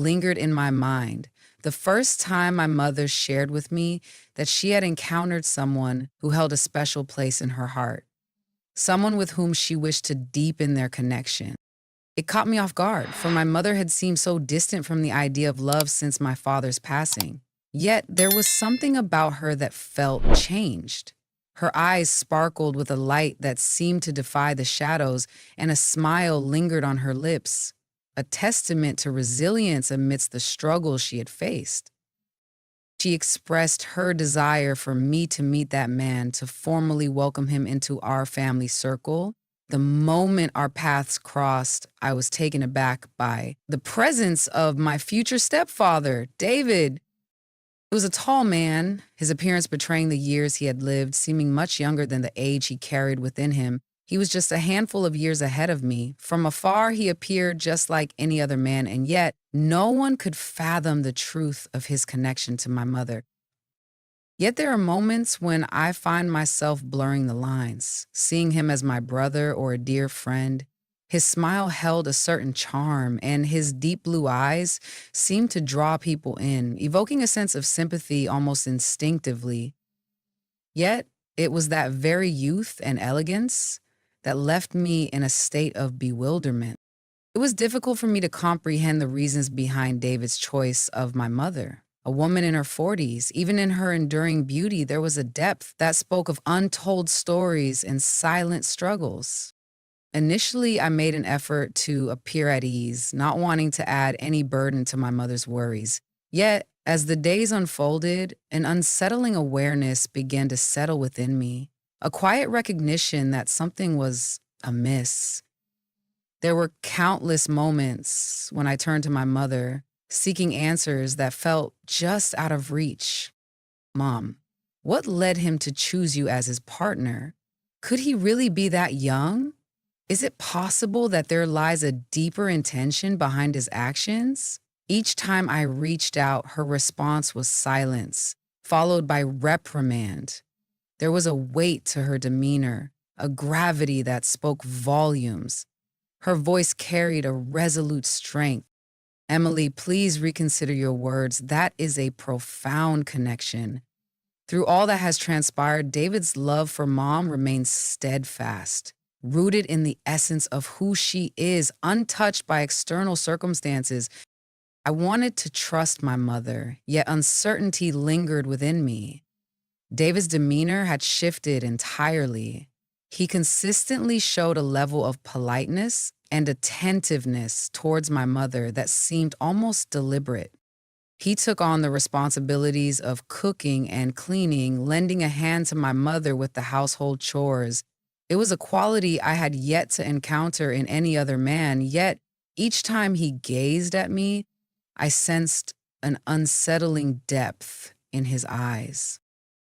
lingered in my mind. The first time my mother shared with me that she had encountered someone who held a special place in her heart, someone with whom she wished to deepen their connection. It caught me off guard, for my mother had seemed so distant from the idea of love since my father's passing. Yet there was something about her that felt changed. Her eyes sparkled with a light that seemed to defy the shadows, and a smile lingered on her lips, a testament to resilience amidst the struggles she had faced. She expressed her desire for me to meet that man, to formally welcome him into our family circle. The moment our paths crossed, I was taken aback by the presence of my future stepfather, David. He was a tall man, his appearance betraying the years he had lived, seeming much younger than the age he carried within him. He was just a handful of years ahead of me. From afar, he appeared just like any other man, and yet no one could fathom the truth of his connection to my mother. Yet there are moments when I find myself blurring the lines, seeing him as my brother or a dear friend. His smile held a certain charm, and his deep blue eyes seemed to draw people in, evoking a sense of sympathy almost instinctively. Yet it was that very youth and elegance that left me in a state of bewilderment. It was difficult for me to comprehend the reasons behind David's choice of my mother. A woman in her 40s, even in her enduring beauty, there was a depth that spoke of untold stories and silent struggles. Initially, I made an effort to appear at ease, not wanting to add any burden to my mother's worries. Yet, as the days unfolded, an unsettling awareness began to settle within me, a quiet recognition that something was amiss. There were countless moments when I turned to my mother, seeking answers that felt just out of reach. Mom, what led him to choose you as his partner? Could he really be that young? Is it possible that there lies a deeper intention behind his actions? Each time I reached out, her response was silence, followed by reprimand. There was a weight to her demeanor, a gravity that spoke volumes. Her voice carried a resolute strength. Emily, please reconsider your words. That is a profound connection. Through all that has transpired, David's love for Mom remains steadfast, rooted in the essence of who she is, untouched by external circumstances. I wanted to trust my mother, yet uncertainty lingered within me. David's demeanor had shifted entirely. He consistently showed a level of politeness and attentiveness towards my mother that seemed almost deliberate. He took on the responsibilities of cooking and cleaning, lending a hand to my mother with the household chores. It was a quality I had yet to encounter in any other man, yet each time he gazed at me, I sensed an unsettling depth in his eyes.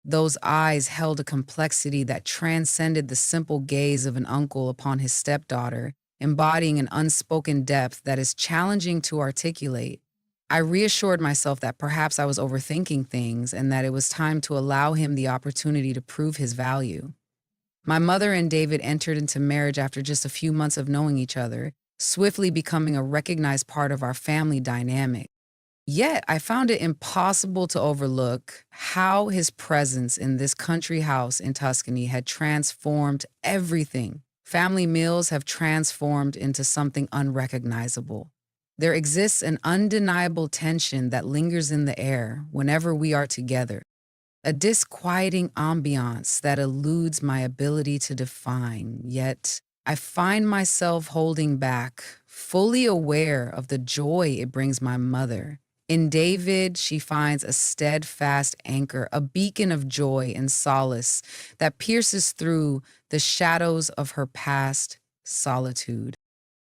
Those eyes held a complexity that transcended the simple gaze of an uncle upon his stepdaughter, embodying an unspoken depth that is challenging to articulate. I reassured myself that perhaps I was overthinking things and that it was time to allow him the opportunity to prove his value. My mother and David entered into marriage after just a few months of knowing each other, swiftly becoming a recognized part of our family dynamic. Yet I found it impossible to overlook how his presence in this country house in Tuscany had transformed everything. Family meals have transformed into something unrecognizable. There exists an undeniable tension that lingers in the air whenever we are together, a disquieting ambiance that eludes my ability to define, yet I find myself holding back, fully aware of the joy it brings my mother. In David, she finds a steadfast anchor, a beacon of joy and solace that pierces through the shadows of her past solitude.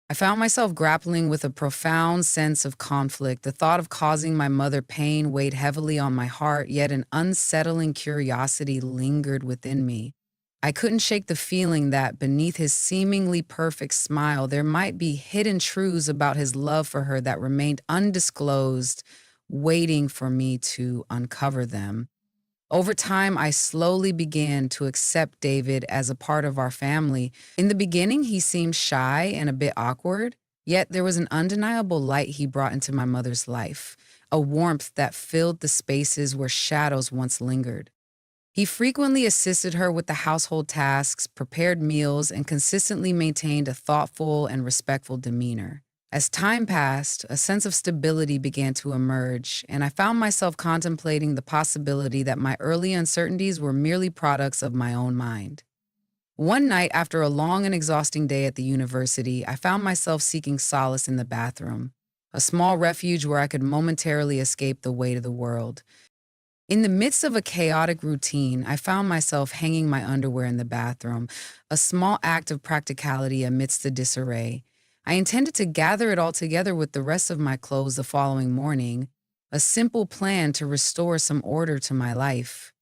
I found myself grappling with a profound sense of conflict. The thought of causing my mother pain weighed heavily on my heart, yet an unsettling curiosity lingered within me. I couldn't shake the feeling that beneath his seemingly perfect smile, there might be hidden truths about his love for her that remained undisclosed, waiting for me to uncover them. Over time, I slowly began to accept David as a part of our family. In the beginning, he seemed shy and a bit awkward, Yet there was an undeniable light he brought into my mother's life, a warmth that filled the spaces where shadows once lingered. He frequently assisted her with the household tasks, prepared meals, and consistently maintained a thoughtful and respectful demeanor. As time passed, a sense of stability began to emerge, and I found myself contemplating the possibility that my early uncertainties were merely products of my own mind. One night, after a long and exhausting day at the university, I found myself seeking solace in the bathroom, a small refuge where I could momentarily escape the weight of the world. In the midst of a chaotic routine, I found myself hanging my underwear in the bathroom, a small act of practicality amidst the disarray. I intended to gather it all together with the rest of my clothes the following morning, a simple plan to restore some order to my life.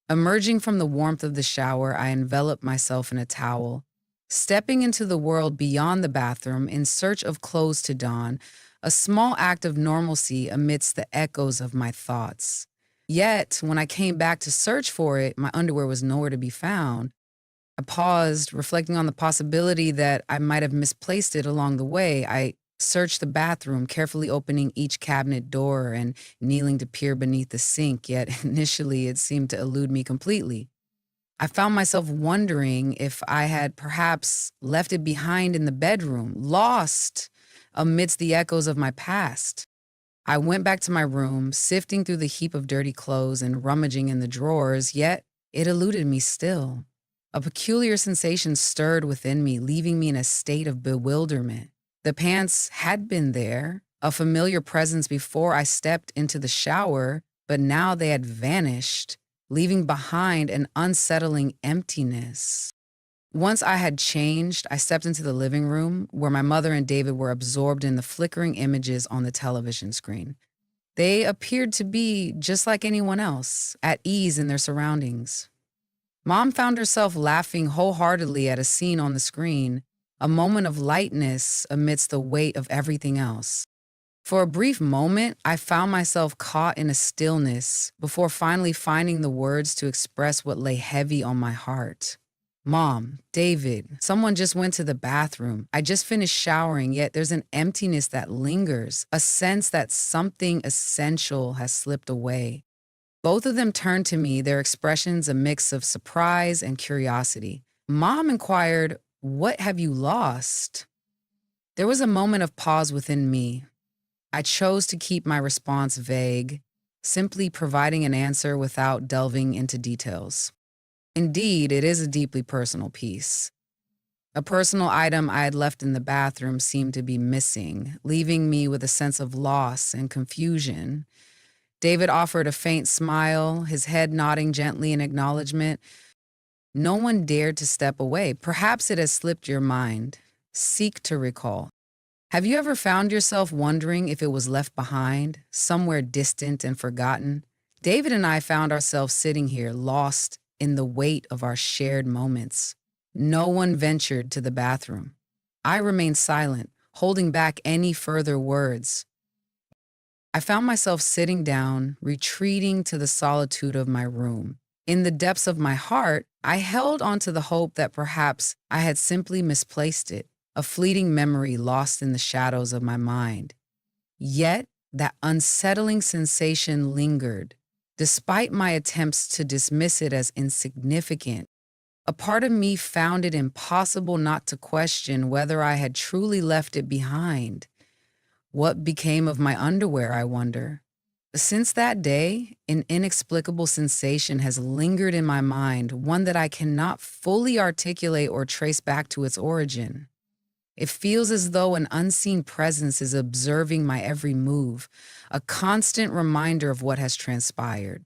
Emerging from the warmth of the shower, I enveloped myself in a towel, stepping into the world beyond the bathroom in search of clothes to don, a small act of normalcy amidst the echoes of my thoughts. Yet, when I came back to search for it, my underwear was nowhere to be found. I paused, reflecting on the possibility that I might have misplaced it along the way. I searched the bathroom, carefully opening each cabinet door and kneeling to peer beneath the sink, yet initially it seemed to elude me completely. I found myself wondering if I had perhaps left it behind in the bedroom, lost amidst the echoes of my past. I went back to my room, sifting through the heap of dirty clothes and rummaging in the drawers, yet it eluded me still. A peculiar sensation stirred within me, leaving me in a state of bewilderment. The pants had been there, a familiar presence before I stepped into the shower, but now they had vanished, leaving behind an unsettling emptiness. Once I had changed, I stepped into the living room where my mother and David were absorbed in the flickering images on the television screen. They appeared to be just like anyone else, at ease in their surroundings. Mom found herself laughing wholeheartedly at a scene on the screen, a moment of lightness amidst the weight of everything else. For a brief moment, I found myself caught in a stillness before finally finding the words to express what lay heavy on my heart. Mom, David, someone just went to the bathroom. I just finished showering, yet there's an emptiness that lingers, a sense that something essential has slipped away. Both of them turned to me, their expressions a mix of surprise and curiosity. Mom inquired, "What have you lost?" There was a moment of pause within me. I chose to keep my response vague, simply providing an answer without delving into details. Indeed, it is a deeply personal piece. A personal item I had left in the bathroom seemed to be missing, leaving me with a sense of loss and confusion. David offered a faint smile, his head nodding gently in acknowledgement. No one dared to step away. Perhaps it has slipped your mind. Seek to recall. Have you ever found yourself wondering if it was left behind, somewhere distant and forgotten? David and I found ourselves sitting here, lost in the weight of our shared moments. No one ventured to the bathroom. I remained silent, holding back any further words. I found myself sitting down, retreating to the solitude of my room. In the depths of my heart, I held onto the hope that perhaps I had simply misplaced it, a fleeting memory lost in the shadows of my mind. Yet, that unsettling sensation lingered. Despite my attempts to dismiss it as insignificant, a part of me found it impossible not to question whether I had truly left it behind. What became of my underwear, I wonder? Since that day, an inexplicable sensation has lingered in my mind, one that I cannot fully articulate or trace back to its origin. It feels as though an unseen presence is observing my every move, a constant reminder of what has transpired.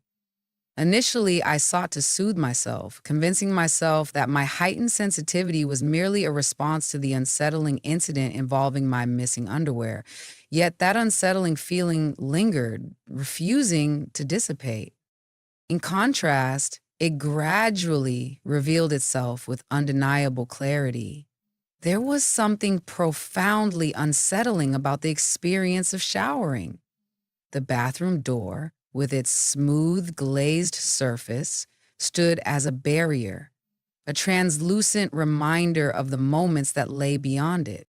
Initially, I sought to soothe myself, convincing myself that my heightened sensitivity was merely a response to the unsettling incident involving my missing underwear. Yet that unsettling feeling lingered, refusing to dissipate. In contrast, it gradually revealed itself with undeniable clarity. There was something profoundly unsettling about the experience of showering. The bathroom door, with its smooth, glazed surface, stood as a barrier, a translucent reminder of the moments that lay beyond it.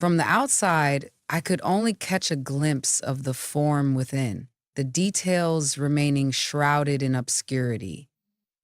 From the outside, I could only catch a glimpse of the form within, the details remaining shrouded in obscurity.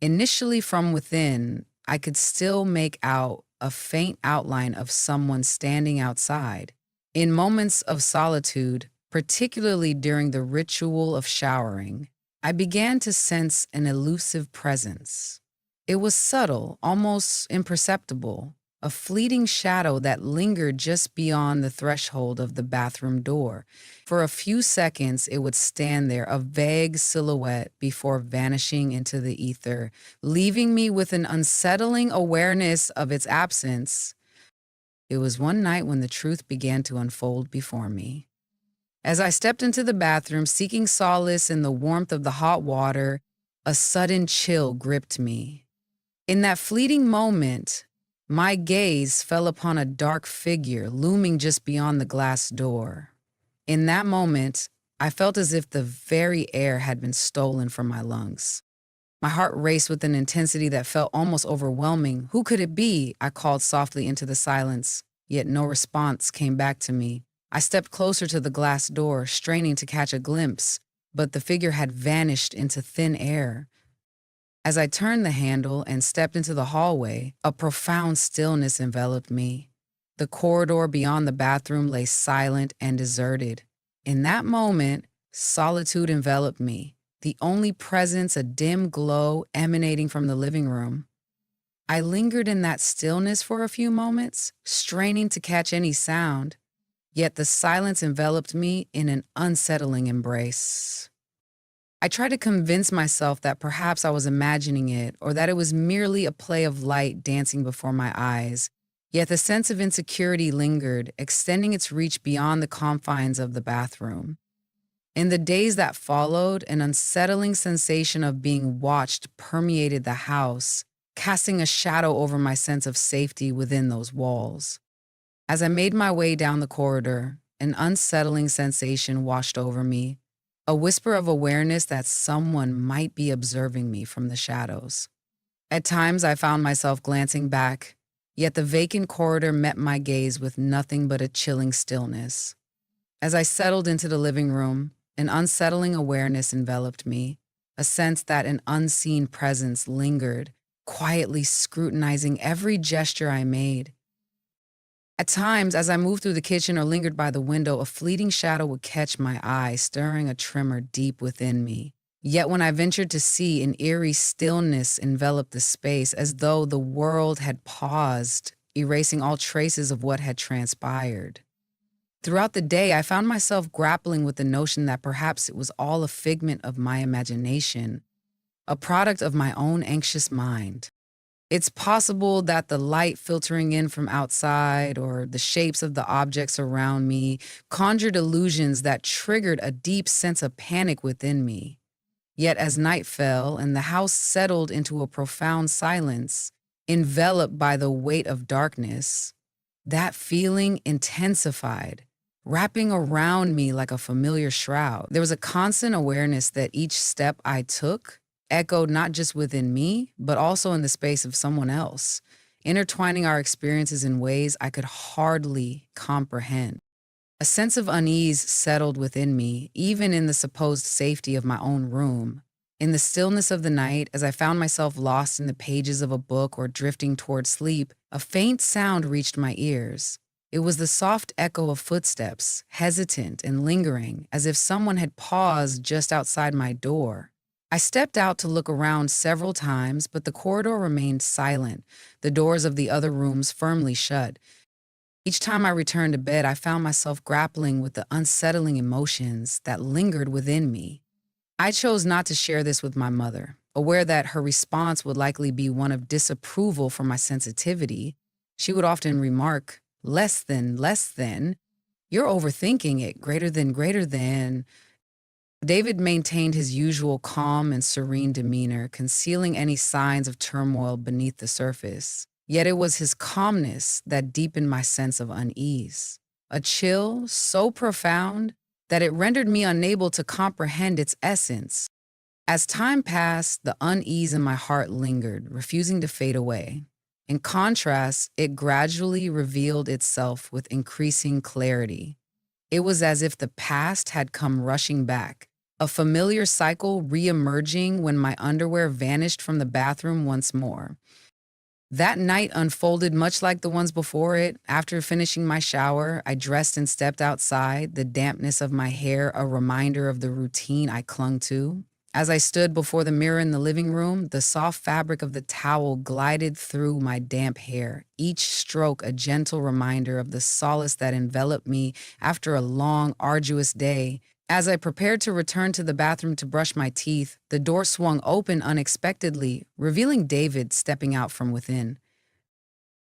Initially, from within, I could still make out a faint outline of someone standing outside. In moments of solitude, particularly during the ritual of showering, I began to sense an elusive presence. It was subtle, almost imperceptible, a fleeting shadow that lingered just beyond the threshold of the bathroom door. For a few seconds, it would stand there, a vague silhouette, before vanishing into the ether, leaving me with an unsettling awareness of its absence. It was one night when the truth began to unfold before me. As I stepped into the bathroom, seeking solace in the warmth of the hot water, a sudden chill gripped me. In that fleeting moment, my gaze fell upon a dark figure looming just beyond the glass door. In that moment, I felt as if the very air had been stolen from my lungs. My heart raced with an intensity that felt almost overwhelming. Who could it be? I called softly into the silence, yet no response came back to me. I stepped closer to the glass door, straining to catch a glimpse, but the figure had vanished into thin air. As I turned the handle and stepped into the hallway, a profound stillness enveloped me. The corridor beyond the bathroom lay silent and deserted. In that moment, solitude enveloped me, the only presence a dim glow emanating from the living room. I lingered in that stillness for a few moments, straining to catch any sound, yet the silence enveloped me in an unsettling embrace. I tried to convince myself that perhaps I was imagining it, or that it was merely a play of light dancing before my eyes. Yet the sense of insecurity lingered, extending its reach beyond the confines of the bathroom. In the days that followed, an unsettling sensation of being watched permeated the house, casting a shadow over my sense of safety within those walls. As I made my way down the corridor, an unsettling sensation washed over me, a whisper of awareness that someone might be observing me from the shadows. At times, I found myself glancing back, yet the vacant corridor met my gaze with nothing but a chilling stillness. As I settled into the living room, an unsettling awareness enveloped me, a sense that an unseen presence lingered, quietly scrutinizing every gesture I made. At times, as I moved through the kitchen or lingered by the window, a fleeting shadow would catch my eye, stirring a tremor deep within me. Yet when I ventured to see, an eerie stillness enveloped the space, as though the world had paused, erasing all traces of what had transpired. Throughout the day, I found myself grappling with the notion that perhaps it was all a figment of my imagination, a product of my own anxious mind. It's possible that the light filtering in from outside or the shapes of the objects around me conjured illusions that triggered a deep sense of panic within me. Yet as night fell and the house settled into a profound silence, enveloped by the weight of darkness, that feeling intensified, wrapping around me like a familiar shroud. There was a constant awareness that each step I took echoed not just within me, but also in the space of someone else, intertwining our experiences in ways I could hardly comprehend. A sense of unease settled within me, even in the supposed safety of my own room. In the stillness of the night, as I found myself lost in the pages of a book or drifting toward sleep, a faint sound reached my ears. It was the soft echo of footsteps, hesitant and lingering, as if someone had paused just outside my door. I stepped out to look around several times, but the corridor remained silent, the doors of the other rooms firmly shut. Each time I returned to bed, I found myself grappling with the unsettling emotions that lingered within me. I chose not to share this with my mother, aware that her response would likely be one of disapproval for my sensitivity. She would often remark, less than, you're overthinking it, greater than. David maintained his usual calm and serene demeanor, concealing any signs of turmoil beneath the surface. Yet it was his calmness that deepened my sense of unease, a chill so profound that it rendered me unable to comprehend its essence. As time passed, the unease in my heart lingered, refusing to fade away. In contrast, it gradually revealed itself with increasing clarity. It was as if the past had come rushing back, a familiar cycle re-emerging when my underwear vanished from the bathroom once more. That night unfolded much like the ones before it. After finishing my shower, I dressed and stepped outside, the dampness of my hair a reminder of the routine I clung to. As I stood before the mirror in the living room, the soft fabric of the towel glided through my damp hair, each stroke a gentle reminder of the solace that enveloped me after a long, arduous day. As I prepared to return to the bathroom to brush my teeth, the door swung open unexpectedly, revealing David stepping out from within.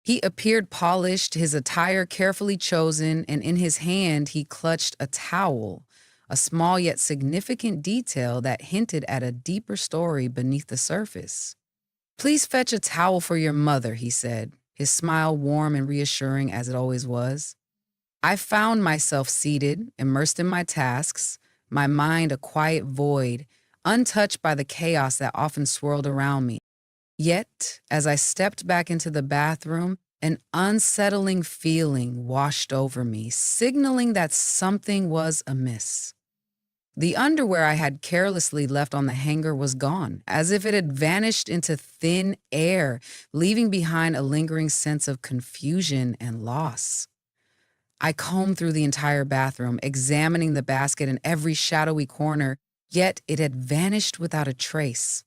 He appeared polished, his attire carefully chosen, and in his hand he clutched a towel, a small yet significant detail that hinted at a deeper story beneath the surface. "Please fetch a towel for your mother," he said, his smile warm and reassuring as it always was. I found myself seated, immersed in my tasks, my mind a quiet void, untouched by the chaos that often swirled around me. Yet, as I stepped back into the bathroom, an unsettling feeling washed over me, signaling that something was amiss. The underwear I had carelessly left on the hanger was gone, as if it had vanished into thin air, leaving behind a lingering sense of confusion and loss. I combed through the entire bathroom, examining the basket in every shadowy corner, yet it had vanished without a trace.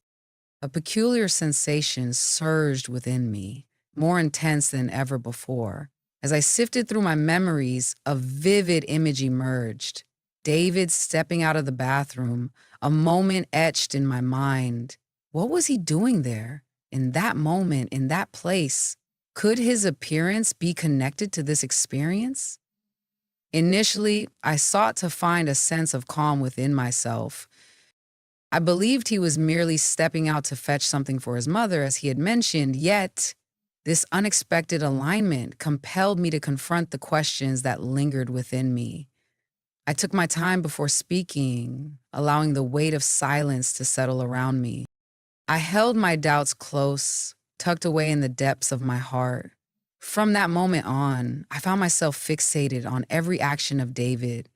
A peculiar sensation surged within me, more intense than ever before. As I sifted through my memories, a vivid image emerged. David stepping out of the bathroom, a moment etched in my mind. What was he doing there? In that moment, in that place? Could his appearance be connected to this experience? Initially, I sought to find a sense of calm within myself. I believed he was merely stepping out to fetch something for his mother, as he had mentioned, yet this unexpected alignment compelled me to confront the questions that lingered within me. I took my time before speaking, allowing the weight of silence to settle around me. I held my doubts close, tucked away in the depths of my heart. From that moment on, I found myself fixated on every action of David.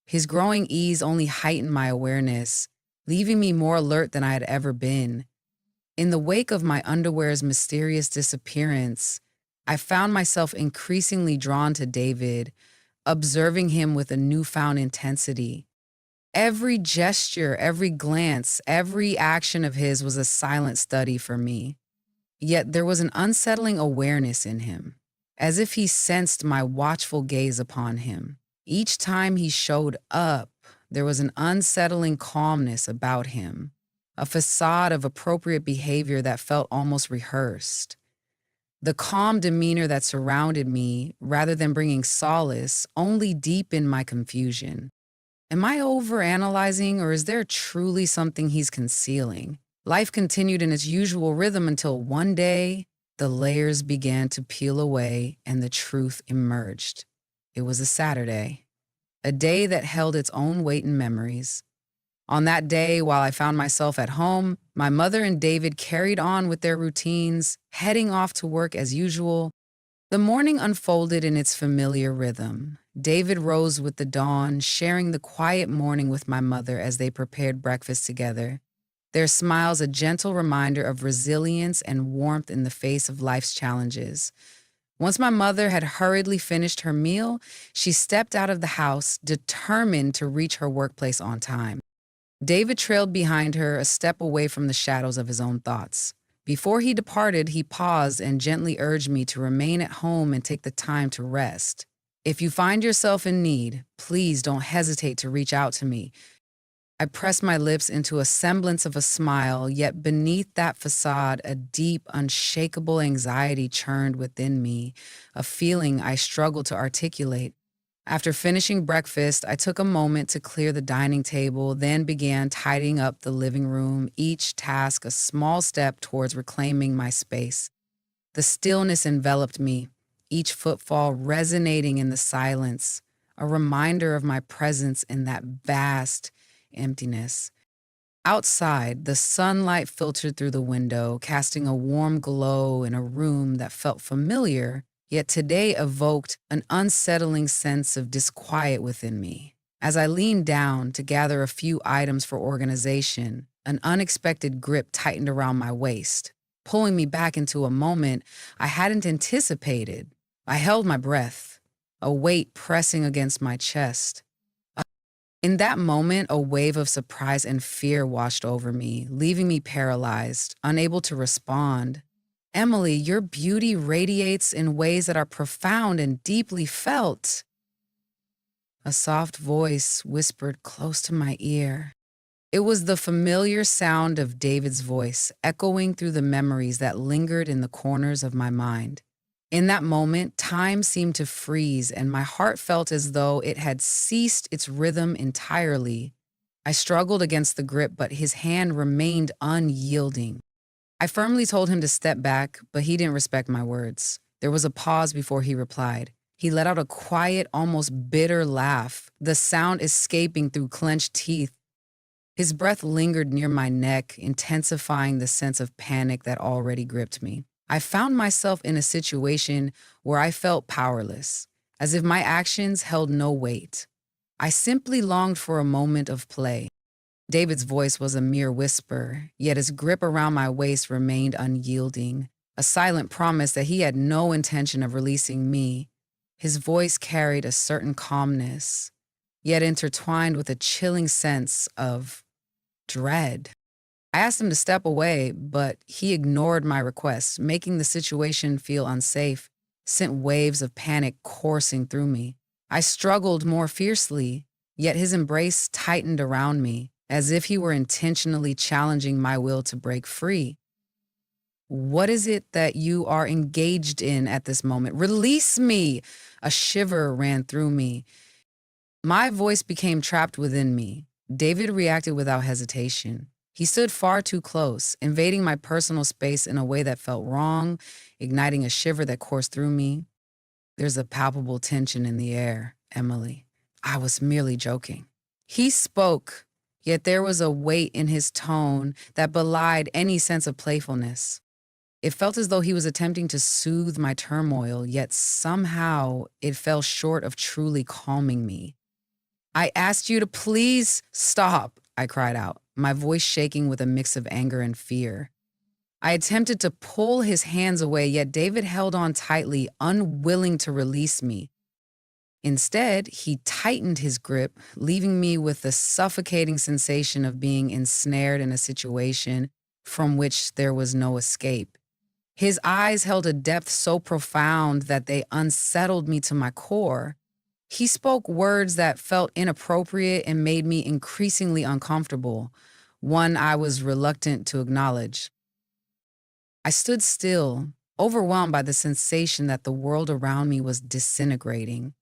His growing ease only heightened my awareness, leaving me more alert than I had ever been. In the wake of my underwear's mysterious disappearance, I found myself increasingly drawn to David, observing him with a newfound intensity. Every gesture, every glance, every action of his was a silent study for me. Yet there was an unsettling awareness in him, as if he sensed my watchful gaze upon him. Each time he showed up, there was an unsettling calmness about him, a facade of appropriate behavior that felt almost rehearsed. The calm demeanor that surrounded me, rather than bringing solace, only deepened my confusion. Am I overanalyzing, or is there truly something he's concealing? Life continued in its usual rhythm until one day, the layers began to peel away and the truth emerged. It was a Saturday, a day that held its own weight in memories. On that day, while I found myself at home, my mother and David carried on with their routines, heading off to work as usual. The morning unfolded in its familiar rhythm. David rose with the dawn, sharing the quiet morning with my mother as they prepared breakfast together. Their smiles a gentle reminder of resilience and warmth in the face of life's challenges. Once my mother had hurriedly finished her meal, she stepped out of the house, determined to reach her workplace on time. David trailed behind her, a step away from the shadows of his own thoughts. Before he departed, he paused and gently urged me to remain at home and take the time to rest. "If you find yourself in need, please don't hesitate to reach out to me." I pressed my lips into a semblance of a smile, yet beneath that facade, a deep, unshakable anxiety churned within me, a feeling I struggled to articulate. After finishing breakfast, I took a moment to clear the dining table, then began tidying up the living room, each task a small step towards reclaiming my space. The stillness enveloped me, each footfall resonating in the silence, a reminder of my presence in that vast emptiness. Outside, the sunlight filtered through the window, casting a warm glow in a room that felt familiar, yet today evoked an unsettling sense of disquiet within me. As I leaned down to gather a few items for organization, an unexpected grip tightened around my waist, pulling me back into a moment I hadn't anticipated. I held my breath, a weight pressing against my chest. In that moment, a wave of surprise and fear washed over me, leaving me paralyzed, unable to respond. Emily, your beauty radiates in ways that are profound and deeply felt. A soft voice whispered close to my ear. It was the familiar sound of David's voice, echoing through the memories that lingered in the corners of my mind. In that moment, time seemed to freeze, and my heart felt as though it had ceased its rhythm entirely. I struggled against the grip, but his hand remained unyielding. I firmly told him to step back, but he didn't respect my words. There was a pause before he replied. He let out a quiet, almost bitter laugh, the sound escaping through clenched teeth. His breath lingered near my neck, intensifying the sense of panic that already gripped me. I found myself in a situation where I felt powerless, as if my actions held no weight. I simply longed for a moment of play. David's voice was a mere whisper, yet his grip around my waist remained unyielding, a silent promise that he had no intention of releasing me. His voice carried a certain calmness, yet intertwined with a chilling sense of dread. I asked him to step away, but he ignored my request, making the situation feel unsafe, sent waves of panic coursing through me. I struggled more fiercely, yet his embrace tightened around me, as if he were intentionally challenging my will to break free. What is it that you are engaged in at this moment? Release me! A shiver ran through me. My voice became trapped within me. David reacted without hesitation. He stood far too close, invading my personal space in a way that felt wrong, igniting a shiver that coursed through me. There's a palpable tension in the air, Emily. I was merely joking. He spoke, yet there was a weight in his tone that belied any sense of playfulness. It felt as though he was attempting to soothe my turmoil, yet somehow it fell short of truly calming me. I asked you to please stop, I cried out, my voice shaking with a mix of anger and fear. I attempted to pull his hands away, yet David held on tightly, unwilling to release me. Instead, he tightened his grip, leaving me with the suffocating sensation of being ensnared in a situation from which there was no escape. His eyes held a depth so profound that they unsettled me to my core. He spoke words that felt inappropriate and made me increasingly uncomfortable, one I was reluctant to acknowledge. I stood still, overwhelmed by the sensation that the world around me was disintegrating.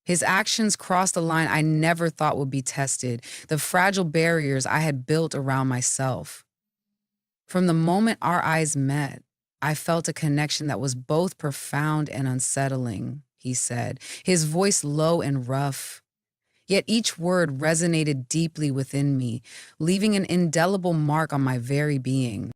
His actions crossed a line I never thought would be tested, the fragile barriers I had built around myself. From the moment our eyes met, I felt a connection that was both profound and unsettling, he said, his voice low and rough. Yet each word resonated deeply within me, leaving an indelible mark on my very being.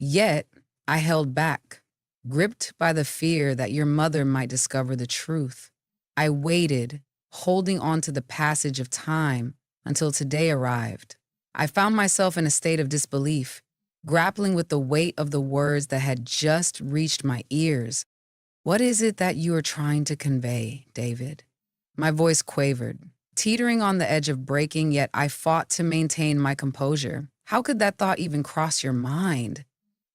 Yet I held back, gripped by the fear that your mother might discover the truth. I waited, holding on to the passage of time until today arrived. I found myself in a state of disbelief, grappling with the weight of the words that had just reached my ears. What is it that you are trying to convey, David? My voice quavered, teetering on the edge of breaking, yet I fought to maintain my composure. How could that thought even cross your mind?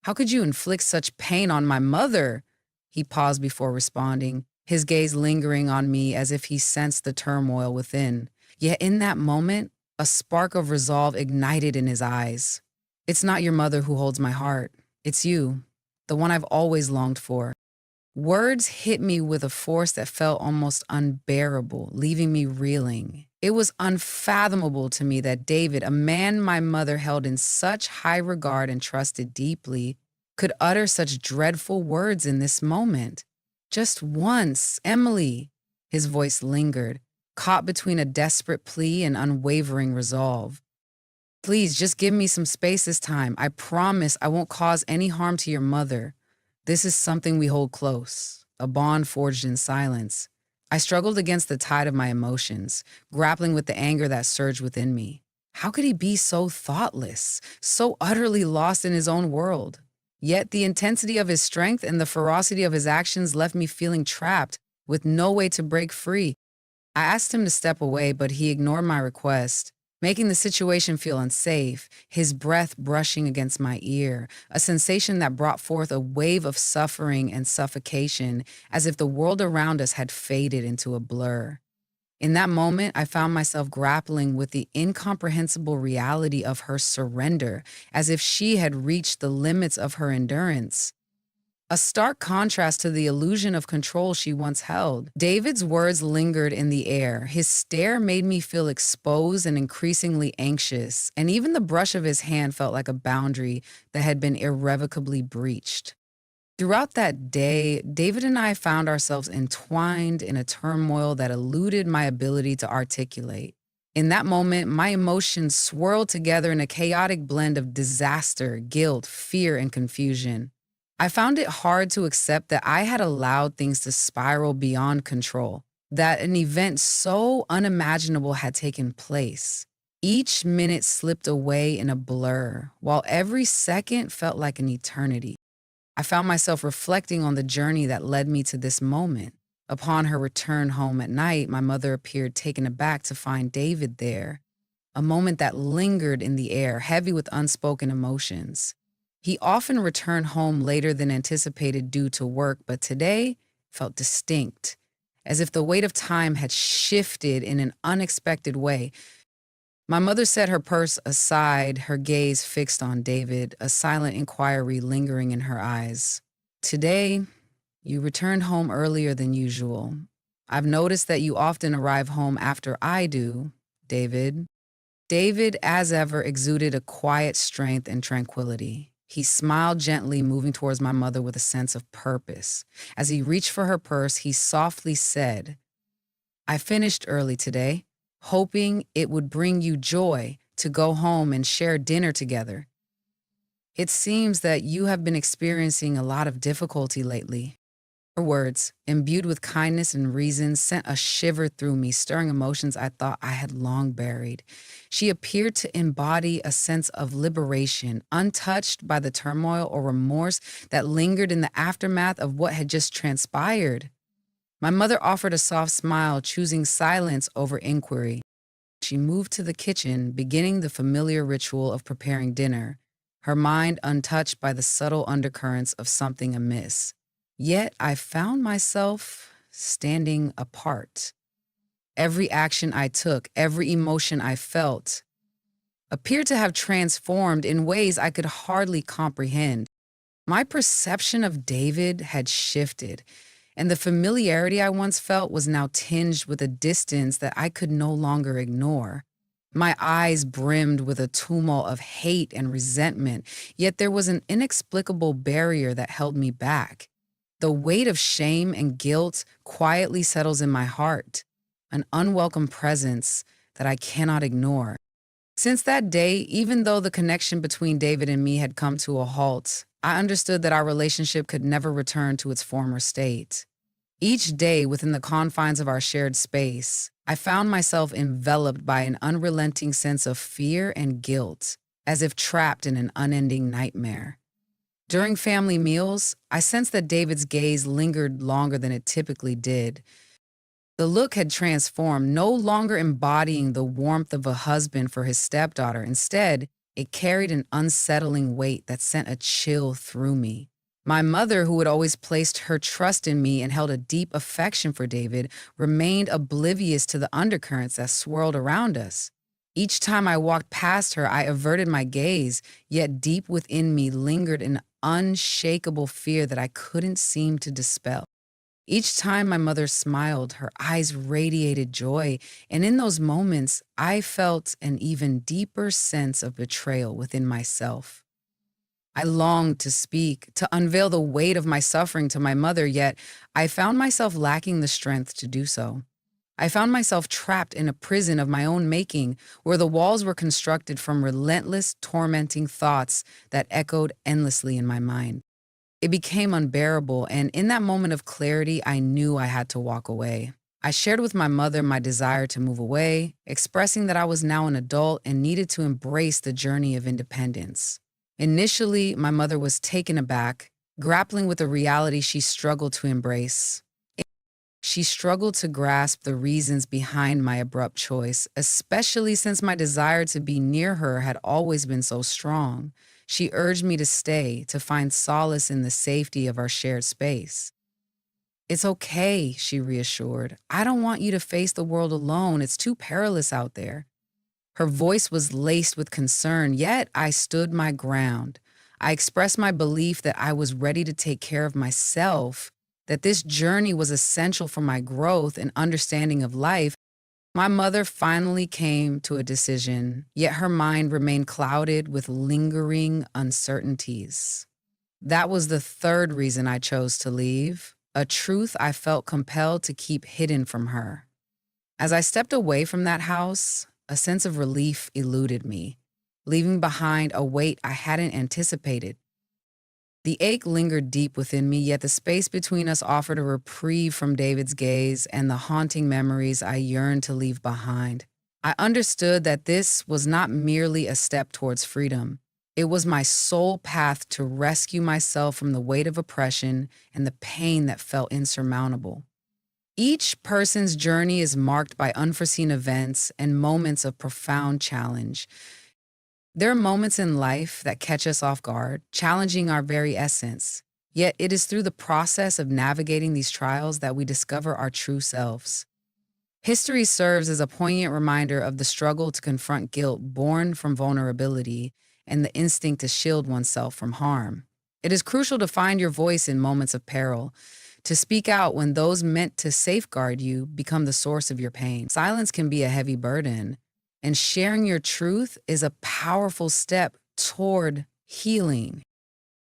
How could you inflict such pain on my mother? He paused before responding, his gaze lingering on me as if he sensed the turmoil within. Yet in that moment, a spark of resolve ignited in his eyes. It's not your mother who holds my heart. It's you, the one I've always longed for. Words hit me with a force that felt almost unbearable, leaving me reeling. It was unfathomable to me that David, a man my mother held in such high regard and trusted deeply, could utter such dreadful words in this moment. Just once, Emily, his voice lingered, caught between a desperate plea and unwavering resolve. Please just give me some space this time. I promise I won't cause any harm to your mother. This is something we hold close, a bond forged in silence. I struggled against the tide of my emotions, grappling with the anger that surged within me. How could he be so thoughtless, so utterly lost in his own world? Yet the intensity of his strength and the ferocity of his actions left me feeling trapped, with no way to break free. I asked him to step away, but he ignored my request, making the situation feel unsafe, his breath brushing against my ear, a sensation that brought forth a wave of suffering and suffocation, as if the world around us had faded into a blur. In that moment, I found myself grappling with the incomprehensible reality of her surrender, as if she had reached the limits of her endurance. A stark contrast to the illusion of control she once held. David's words lingered in the air. His stare made me feel exposed and increasingly anxious, and even the brush of his hand felt like a boundary that had been irrevocably breached. Throughout that day, David and I found ourselves entwined in a turmoil that eluded my ability to articulate. In that moment, my emotions swirled together in a chaotic blend of disaster, guilt, fear, and confusion. I found it hard to accept that I had allowed things to spiral beyond control, that an event so unimaginable had taken place. Each minute slipped away in a blur, while every second felt like an eternity. I found myself reflecting on the journey that led me to this moment. Upon her return home at night, my mother appeared taken aback to find David there, a moment that lingered in the air, heavy with unspoken emotions. He often returned home later than anticipated due to work, but today felt distinct, as if the weight of time had shifted in an unexpected way. My mother set her purse aside, her gaze fixed on David, a silent inquiry lingering in her eyes. Today, you returned home earlier than usual. I've noticed that you often arrive home after I do, David. David, as ever, exuded a quiet strength and tranquility. He smiled gently, moving towards my mother with a sense of purpose. As he reached for her purse, he softly said, I finished early today, hoping it would bring you joy to go home and share dinner together. It seems that you have been experiencing a lot of difficulty lately. Her words, imbued with kindness and reason, sent a shiver through me, stirring emotions I thought I had long buried. She appeared to embody a sense of liberation, untouched by the turmoil or remorse that lingered in the aftermath of what had just transpired. My mother offered a soft smile, choosing silence over inquiry. She moved to the kitchen, beginning the familiar ritual of preparing dinner, her mind untouched by the subtle undercurrents of something amiss. Yet I found myself standing apart. Every action I took, every emotion I felt, appeared to have transformed in ways I could hardly comprehend. My perception of David had shifted, and the familiarity I once felt was now tinged with a distance that I could no longer ignore. My eyes brimmed with a tumult of hate and resentment, yet there was an inexplicable barrier that held me back. The weight of shame and guilt quietly settles in my heart, an unwelcome presence that I cannot ignore. Since that day, even though the connection between David and me had come to a halt, I understood that our relationship could never return to its former state. Each day within the confines of our shared space, I found myself enveloped by an unrelenting sense of fear and guilt, as if trapped in an unending nightmare. During family meals, I sensed that David's gaze lingered longer than it typically did. The look had transformed, no longer embodying the warmth of a husband for his stepdaughter. Instead, it carried an unsettling weight that sent a chill through me. My mother, who had always placed her trust in me and held a deep affection for David, remained oblivious to the undercurrents that swirled around us. Each time I walked past her, I averted my gaze, yet deep within me lingered an unshakable fear that I couldn't seem to dispel. Each time my mother smiled, her eyes radiated joy, and in those moments, I felt an even deeper sense of betrayal within myself. I longed to speak, to unveil the weight of my suffering to my mother, yet I found myself lacking the strength to do so. I found myself trapped in a prison of my own making, where the walls were constructed from relentless, tormenting thoughts that echoed endlessly in my mind. It became unbearable, and in that moment of clarity, I knew I had to walk away. I shared with my mother my desire to move away, expressing that I was now an adult and needed to embrace the journey of independence. Initially, my mother was taken aback, grappling with a reality she struggled to embrace. She struggled to grasp the reasons behind my abrupt choice, especially since my desire to be near her had always been so strong. She urged me to stay, to find solace in the safety of our shared space. "It's okay," she reassured. "I don't want you to face the world alone. It's too perilous out there." Her voice was laced with concern, yet I stood my ground. I expressed my belief that I was ready to take care of myself, that this journey was essential for my growth and understanding of life. My mother finally came to a decision, yet her mind remained clouded with lingering uncertainties. That was the third reason I chose to leave, a truth I felt compelled to keep hidden from her. As I stepped away from that house, a sense of relief eluded me, leaving behind a weight I hadn't anticipated. The ache lingered deep within me, yet the space between us offered a reprieve from David's gaze and the haunting memories I yearned to leave behind. I understood that this was not merely a step towards freedom. It was my sole path to rescue myself from the weight of oppression and the pain that felt insurmountable. Each person's journey is marked by unforeseen events and moments of profound challenge. There are moments in life that catch us off guard, challenging our very essence. Yet it is through the process of navigating these trials that we discover our true selves. History serves as a poignant reminder of the struggle to confront guilt born from vulnerability and the instinct to shield oneself from harm. It is crucial to find your voice in moments of peril, to speak out when those meant to safeguard you become the source of your pain. Silence can be a heavy burden, and sharing your truth is a powerful step toward healing.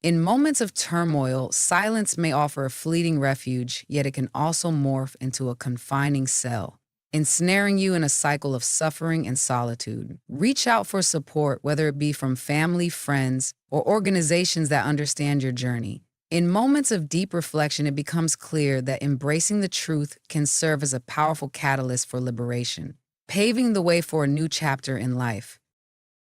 In moments of turmoil, silence may offer a fleeting refuge, yet it can also morph into a confining cell, ensnaring you in a cycle of suffering and solitude. Reach out for support, whether it be from family, friends, or organizations that understand your journey. In moments of deep reflection, it becomes clear that embracing the truth can serve as a powerful catalyst for liberation, paving the way for a new chapter in life.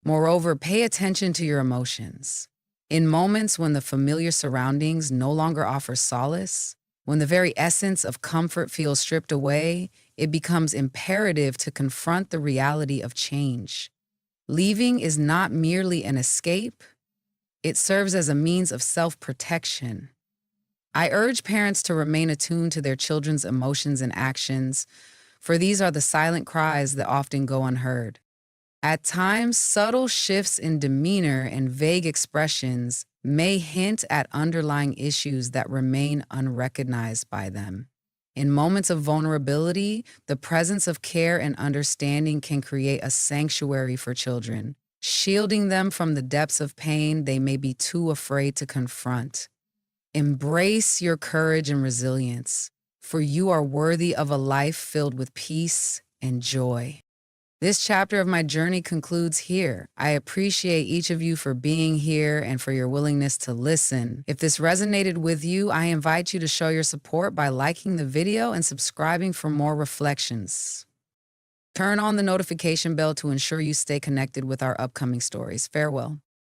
Moreover, pay attention to your emotions. In moments when the familiar surroundings no longer offer solace, when the very essence of comfort feels stripped away, it becomes imperative to confront the reality of change. Leaving is not merely an escape, it serves as a means of self-protection. I urge parents to remain attuned to their children's emotions and actions, for these are the silent cries that often go unheard. At times, subtle shifts in demeanor and vague expressions may hint at underlying issues that remain unrecognized by them. In moments of vulnerability, the presence of care and understanding can create a sanctuary for children, shielding them from the depths of pain they may be too afraid to confront. Embrace your courage and resilience, for you are worthy of a life filled with peace and joy. This chapter of my journey concludes here. I appreciate each of you for being here and for your willingness to listen. If this resonated with you, I invite you to show your support by liking the video and subscribing for more reflections. Turn on the notification bell to ensure you stay connected with our upcoming stories. Farewell.